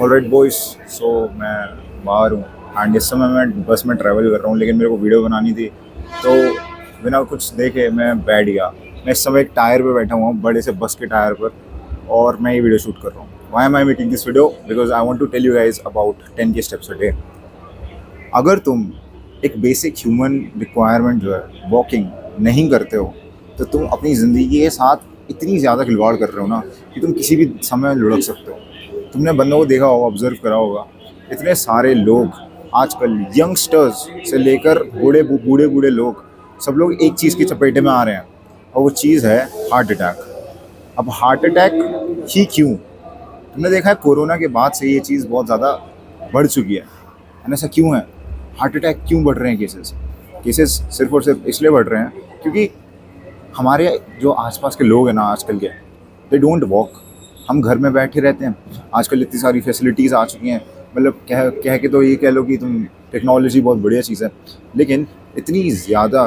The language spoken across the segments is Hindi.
ऑलराइट बॉयज, सो मैं बाहर हूँ एंड इस समय मैं बस में ट्रैवल कर रहा हूँ, लेकिन मेरे को वीडियो बनानी थी तो बिना कुछ देखे मैं बैठ गया। मैं इस समय एक टायर पे बैठा हुआ हूँ, बड़े से बस के टायर पर, और मैं ये वीडियो शूट कर रहा हूँ। Why am I making this video? Because I want to tell you guys about 10 के स्टेप्स अ डे। अगर तुम एक बेसिक ह्यूमन रिक्वायरमेंट जो है वॉकिंग नहीं करते हो तो तुम अपनी ज़िंदगी के साथ इतनी ज़्यादा खिलवाड़ कर रहे हो ना कि तुम किसी भी समय लुढ़क सकते हो। तुमने बंदों को देखा होगा, ऑब्जर्व करा होगा, इतने सारे लोग आजकल, यंगस्टर्स से लेकर बूढ़े बूढ़े लोग, सब लोग एक चीज़ की चपेटे में आ रहे हैं, और वो चीज़ है हार्ट अटैक। अब हार्ट अटैक ही क्यों? तुमने देखा है कोरोना के बाद से ये चीज़ बहुत ज़्यादा बढ़ चुकी है। एंड ऐसा क्यों है? हार्ट अटैक क्यों बढ़ रहे हैं केसेस? केसेस सिर्फ और सिर्फ इसलिए बढ़ रहे हैं क्योंकि हमारे जो आसपास के लोग हैं ना आजकल के, दे डोंट वॉक। हम घर में बैठे रहते हैं। आजकल इतनी सारी फैसिलिटीज़ आ चुकी हैं, मतलब कह कह के तो ये कह लो कि तुम टेक्नोलॉजी बहुत बढ़िया चीज़ है, लेकिन इतनी ज़्यादा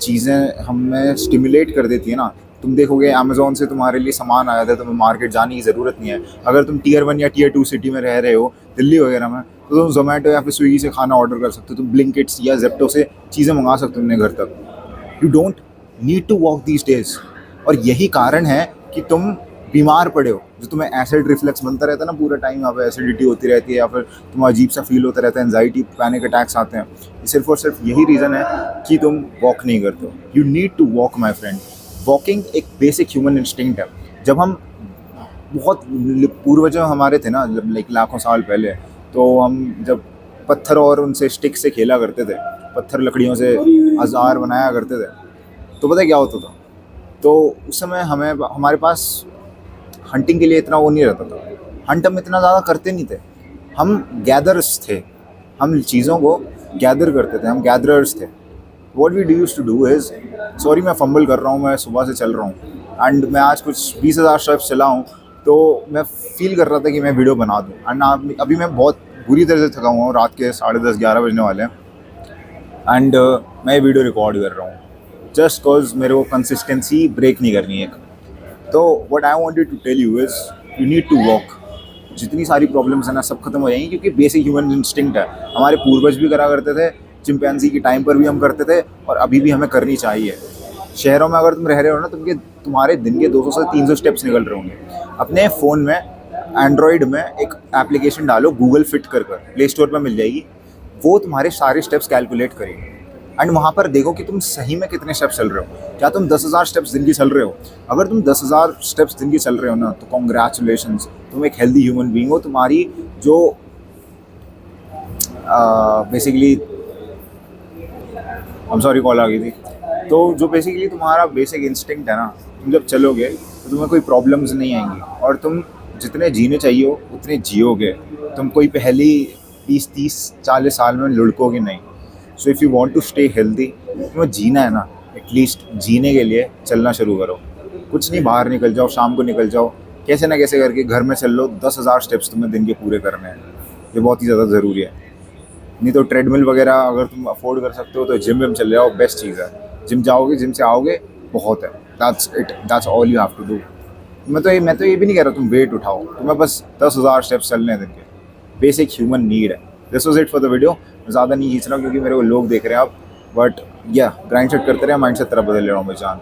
चीज़ें हमें स्टिमुलेट कर देती है ना। तुम देखोगे अमेज़ॉन से तुम्हारे लिए सामान आया था, तुम्हें मार्केट जाने की ज़रूरत नहीं है। अगर तुम टियर 1 या टियर 2 सिटी में रह रहे हो, दिल्ली वगैरह में, तो तुम ज़ोमैटो या फिर स्विगी से खाना ऑर्डर कर सकते हो, तुम ब्लिंकिट्स या जेप्टो से चीज़ें मंगा सकते हो अपने घर तक। You don't need to walk these days. और यही कारण है कि तुम बीमार पड़े हो। जो तुम्हें एसिड रिफ्लेक्स बनता रहता है ना पूरा टाइम, यहाँ पे एसिडिटी होती रहती है, या फिर तुम्हें अजीब सा फील होता रहता है, एंजाइटी, पैनिक अटैक्स आते हैं, सिर्फ और सिर्फ यही रीज़न है कि तुम वॉक नहीं करते हो। You need to walk my friend. Walking एक बेसिक ह्यूमन इंस्टिंक्ट है। जब हम बहुत पूर्वज हमारे थे ना, जब लाइक लाखों साल पहले, तो हम जब पत्थर और उनसे स्टिक से खेला करते थे, पत्थर लकड़ियों से औजार बनाया करते थे, तो पता है क्या होता था? तो उस समय हमें हमारे पास हंटिंग के लिए इतना वो नहीं रहता था। हंट हम इतना ज़्यादा करते नहीं थे। हम गैदर्स थे। हम चीज़ों को गैदर करते थे, हम गैदरर्स थे। What we used to do is, sorry मैं फंबल कर रहा हूँ, मैं सुबह से चल रहा हूँ एंड मैं आज कुछ 20,000 स्टेप्स चला हूँ, तो मैं फील कर रहा था कि मैं वीडियो बना दूँ। एंड अभी मैं बहुत बुरी तरह से थका हुआ हूँ, रात के 10:30-11 बजने वाले हैं, एंड मैं ये वीडियो रिकॉर्ड कर रहा हूँ जस्ट कॉज मेरे को कंसिस्टेंसी ब्रेक नहीं करनी है। तो what I wanted to tell you is, you need to walk. जितनी सारी प्रॉब्लम्स हैं ना, सब खत्म हो जाएंगी, क्योंकि बेसिक ह्यूमन इंस्टिंक्ट है। हमारे पूर्वज भी करा करते थे, चिंपैंजी के टाइम पर भी हम करते थे, और अभी भी हमें करनी चाहिए। शहरों में अगर तुम रह रहे हो ना, तुम्हारे दिन के 200 से 300 स्टेप्स निकल रहे होंगे। अपने फ़ोन में, एंड्रॉयड में एक एप्लीकेशन डालो, गूगल फिट कर प्ले स्टोर पर मिल जाएगी। वो तुम्हारे सारे स्टेप्स कैलकुलेट करेगी, एंड वहाँ पर देखो कि तुम सही में कितने स्टेप्स चल रहे हो। क्या तुम 10,000 स्टेप्स दिन की चल रहे हो? अगर तुम 10,000 स्टेप्स दिन की चल रहे हो ना, तो कॉन्ग्रेचुलेशंस, तुम एक हेल्दी ह्यूमन बीइंग हो। तुम्हारी जो बेसिकली, हम सॉरी कॉल आ गई थी, तो जो बेसिकली तुम्हारा बेसिक इंस्टिंक्ट है ना, तुम जब चलोगे तो तुम्हें कोई प्रॉब्लम्स नहीं आएंगी, और तुम जितने जीने चाहिए हो उतने जियोगे। तुम कोई पहली 20-30-40 साल में लुढ़कोगे नहीं। So if you want to stay healthy, तुम्हें जीना है ना, एटलीस्ट जीने के लिए चलना शुरू करो। कुछ नहीं, बाहर निकल जाओ, शाम को निकल जाओ, कैसे ना कैसे करके घर में चल लो। 10,000 स्टेप्स तुम्हें दिन के पूरे करने हैं, ये बहुत ही ज़्यादा ज़रूरी है। नहीं तो ट्रेडमिल वगैरह अगर तुम अफोर्ड कर सकते हो तो जिम विम चले जाओ, बेस्ट चीज़ है। जिम जाओगे, जिम से आओगे, बहुत है। That's it, that's all you have to do. मैं तो ये भी नहीं कह रहा तुम वेट उठाओ, तुम्हें बस 10,000 स्टेप्स चलने दिन के, बेसिक ह्यूमन नीड है। This was it for the video. मैं ज़्यादा नहीं खींच रहा हूँ क्योंकि मेरे को लोग देख रहे हैं अब, बट या ग्राइंड सेट करते रहे, माइंड सेट तरफ बदल ले रहा हूँ मैं जान।